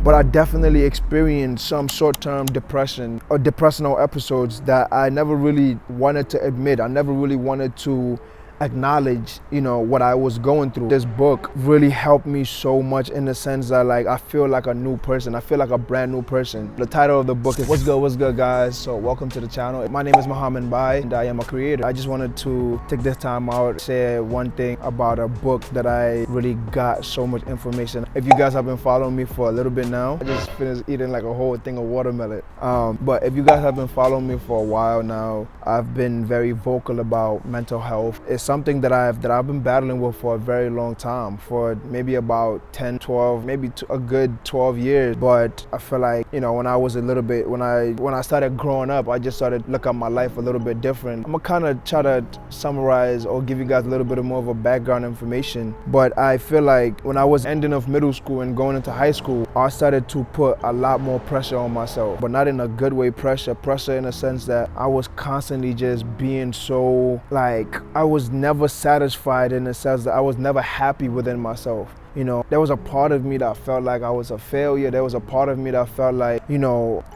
but I definitely experienced some short-term depression or depressional episodes that I never really wanted to admit. I never really wanted to acknowledge, what I was going through. This book really helped me so much in the sense that I feel like a new person. I feel like a brand new person. The title of the book is What's Good guys? So welcome to the channel. My name is Muhammad Bai and I am a creator. I just wanted to take this time out, share one thing about a book that I really got so much information. If you guys have been following me for a little bit now, I just finished eating like a whole thing of watermelon. But if you guys have been following me for a while now, I've been very vocal about mental health. It's something that I've been battling with for a very long time, for maybe about 10, 12, maybe a good 12 years. But I feel like, when I was a little bit, when I started growing up, I just started looking at my life a little bit different. I'm gonna kind of try to summarize or give you guys a little bit more of a background information. But I feel like when I was ending of middle school and going into high school, I started to put a lot more pressure on myself, but not in a good way. Pressure in a sense that I was constantly just being so, I was never satisfied, in the sense that I was never happy within myself. There was a part of me that felt like I was a failure. There was a part of me that felt like,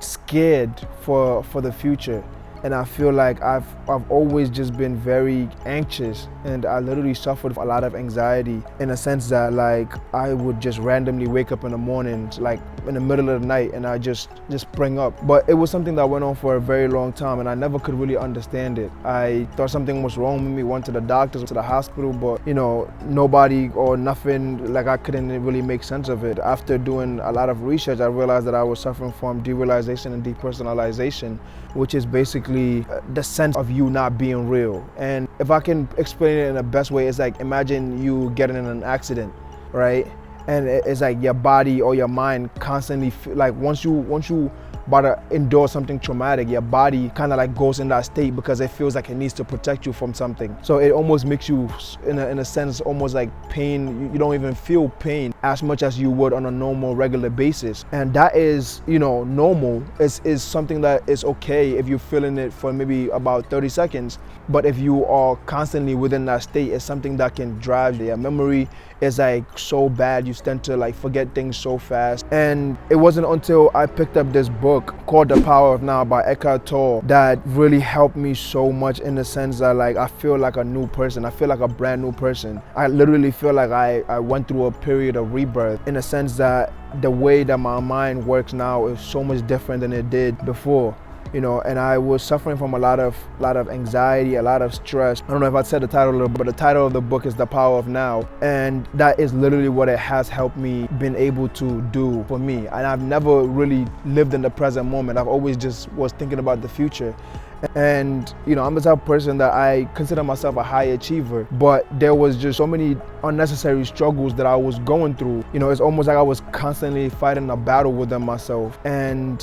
scared for the future. And I feel like I've always just been very anxious, and I literally suffered a lot of anxiety in a sense that I would just randomly wake up in the morning, in the middle of the night, and I just spring up. But it was something that went on for a very long time, and I never could really understand it. I thought something was wrong with me, went to the doctors, to the hospital, but nobody or nothing, I couldn't really make sense of it. After doing a lot of research, I realized that I was suffering from derealization and depersonalization, which is basically the sense of you not being real. And if I can explain it in the best way, it's imagine you getting in an accident, right? And it's your body or your mind constantly once you about to endure something traumatic, your body kind of goes in that state because it feels like it needs to protect you from something. So it almost makes you, in a sense, almost like pain. You don't even feel pain as much as you would on a normal, regular basis. And that is, normal. Is something that is okay if you're feeling it for maybe about 30 seconds. But if you are constantly within that state, it's something that can drive your memory. It's so bad, you tend to forget things so fast. And it wasn't until I picked up this book called The Power of Now by Eckhart Tolle that really helped me so much, in the sense that I feel like a new person. I feel like a brand new person. I literally feel like I went through a period of rebirth, in the sense that the way that my mind works now is so much different than it did before. And I was suffering from a lot of anxiety, a lot of stress. I don't know if I said the title, but the title of the book is The Power of Now. And that is literally what it has helped me been able to do for me. And I've never really lived in the present moment. I've always just was thinking about the future. And I'm the type of person that I consider myself a high achiever, but there was just so many unnecessary struggles that I was going through. It's almost like I was constantly fighting a battle within myself, and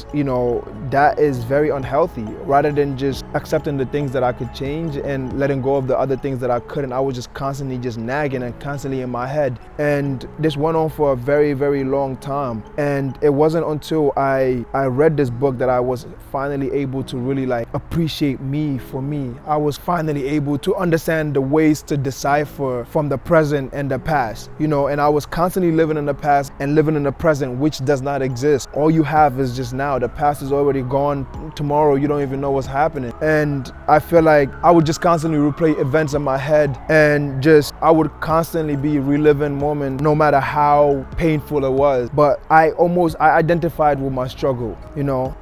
that is very unhealthy. Rather than just accepting the things that I could change and letting go of the other things that I couldn't, I was just constantly just nagging and constantly in my head. And this went on for a very, very long time. And it wasn't until I read this book that I was finally able to really appreciate me for me. I was finally able to understand the ways to decipher from the present and the past, and I was constantly living in the past and living in the present, which does not exist. All you have is just now. The past is already gone. Tomorrow, you don't even know what's happening. And I feel like I would just constantly replay events in my head, and I would constantly be reliving moments, no matter how painful it was. But I identified with my struggle,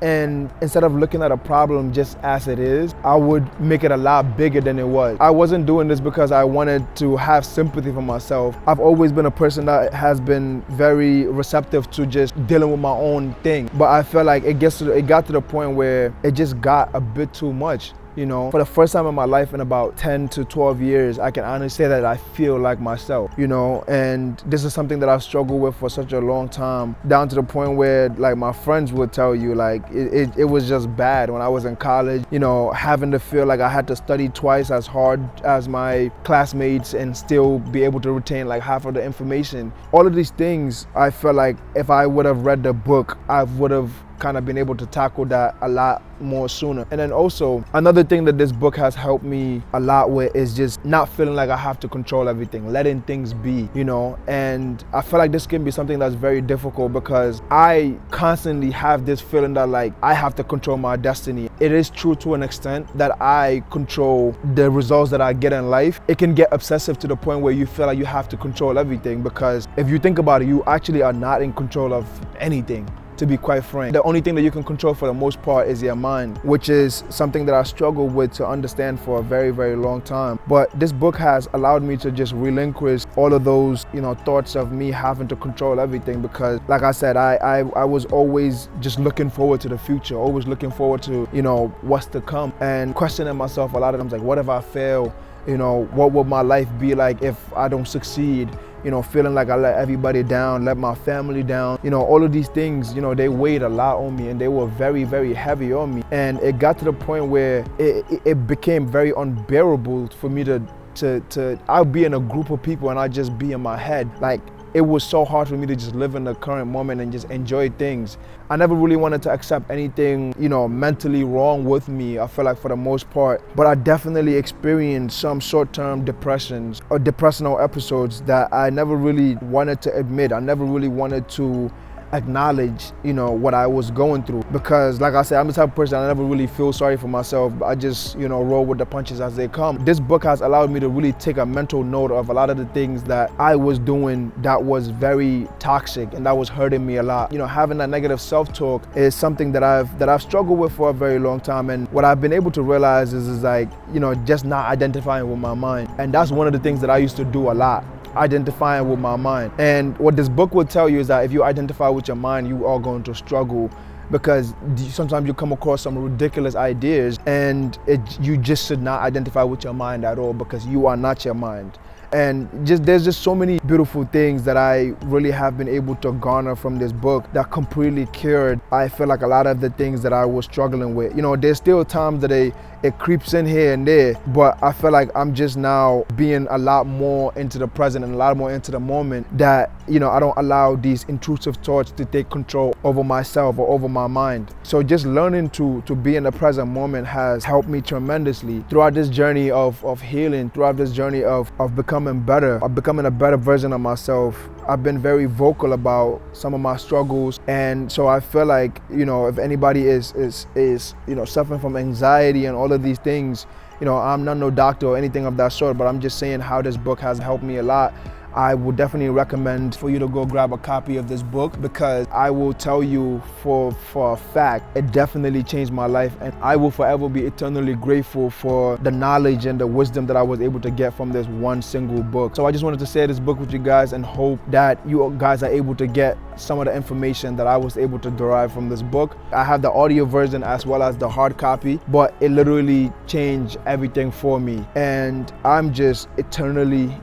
and instead of looking at a problem just as it is, I would make it a lot bigger than it was. I wasn't doing this because I wanted to have sympathy for myself. I've always been a person that has been very receptive to just dealing with my own thing. But I felt like it got to the point where it just got a bit too much. For the first time in my life in about 10 to 12 years, I can honestly say that I feel like myself, and this is something that I've struggled with for such a long time, down to the point where my friends would tell you it was just bad when I was in college, having to feel like I had to study twice as hard as my classmates and still be able to retain half of the information. All of these things, I felt like if I would have read the book, I would have kind of been able to tackle that a lot more sooner. And then also another thing that this book has helped me a lot with is just not feeling like I have to control everything, letting things be, you know. And I feel like this can be something that's very difficult because I constantly have this feeling that like I have to control my destiny. It is true to an extent that I control the results that I get in life. It can get obsessive to the point where you feel like you have to control everything, because if you think about it, you actually are not in control of anything. To be quite frank, the only thing that you can control for the most part is your mind, which is something that I struggled with to understand for a very, very long time. But this book has allowed me to just relinquish all of those, you know, thoughts of me having to control everything, because like I said, I was always just looking forward to the future, always looking forward to, you know, what's to come, and questioning myself a lot of times, like, what if I fail? You know, what would my life be like if I don't succeed? You know, feeling like I let everybody down, let my family down. You know, all of these things, you know, they weighed a lot on me, and they were very, very heavy on me. And it got to the point where it became very unbearable for me to I'll be in a group of people and I just be in my head. Like, it was so hard for me to just live in the current moment and just enjoy things. I never really wanted to accept anything, you know, mentally wrong with me, I feel like, for the most part. But I definitely experienced some short-term depressions or depressional episodes that I never really wanted to admit. I never really wanted to acknowledge, you know, what I was going through, because like I said, I'm the type of person I never really feel sorry for myself. I just, you know, roll with the punches as they come. This book has allowed me to really take a mental note of a lot of the things that I was doing that was very toxic and that was hurting me a lot. You know, having that negative self-talk is something that I've struggled with for a very long time, and what I've been able to realize is like, you know, just not identifying with my mind. And that's one of the things that I used to do a lot, identifying with my mind. And what this book will tell you is that if you identify with your mind, you are going to struggle, because sometimes you come across some ridiculous ideas, and you just should not identify with your mind at all, because you are not your mind. And there's just so many beautiful things that I really have been able to garner from this book that completely cured, I feel like, a lot of the things that I was struggling with. You know, there's still times that it creeps in here and there, but I feel like I'm just now being a lot more into the present and a lot more into the moment, that, you know, I don't allow these intrusive thoughts to take control over myself or over my mind. So just learning to be in the present moment has helped me tremendously throughout this journey of healing, throughout this journey of becoming better, of becoming a better version of myself. I've been very vocal about some of my struggles, and so I feel like, you know, if anybody is you know, suffering from anxiety and all of these things, you know, I'm not no doctor or anything of that sort, but I'm just saying how this book has helped me a lot. I would definitely recommend for you to go grab a copy of this book, because I will tell you for a fact, it definitely changed my life, and I will forever be eternally grateful for the knowledge and the wisdom that I was able to get from this one single book. So I just wanted to share this book with you guys and hope that you guys are able to get some of the information that I was able to derive from this book. I have the audio version as well as the hard copy, but it literally changed everything for me, and I'm just eternally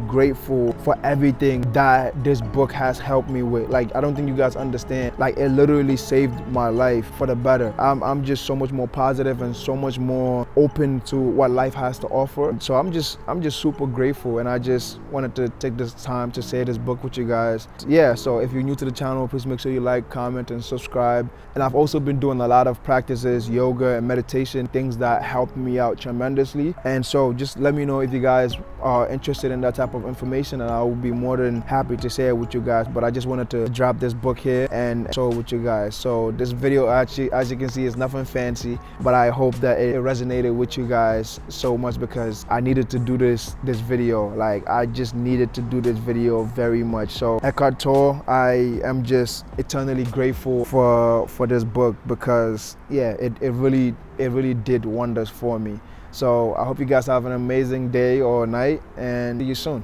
grateful for everything that this book has helped me with. Like, I don't think you guys understand, like, it literally saved my life for the better. I'm just so much more positive and so much more open to what life has to offer. So I'm just super grateful, and I just wanted to take this time to share this book with you guys. Yeah, so if you're new to the channel, please make sure you like, comment, and subscribe. And I've also been doing a lot of practices, yoga and meditation, things that helped me out tremendously. And so just let me know if you guys are interested in that type of information, and I will be more than happy to share it with you guys. But I just wanted to drop this book here and show it with you guys. So this video, actually, as you can see, is nothing fancy, but I hope that it resonated with you guys so much, because I needed to do this video. Like, I just needed to do this video very much. So Eckhart Tolle, I am just eternally grateful for this book, because yeah, it really did wonders for me. So I hope you guys have an amazing day or night, and see you soon.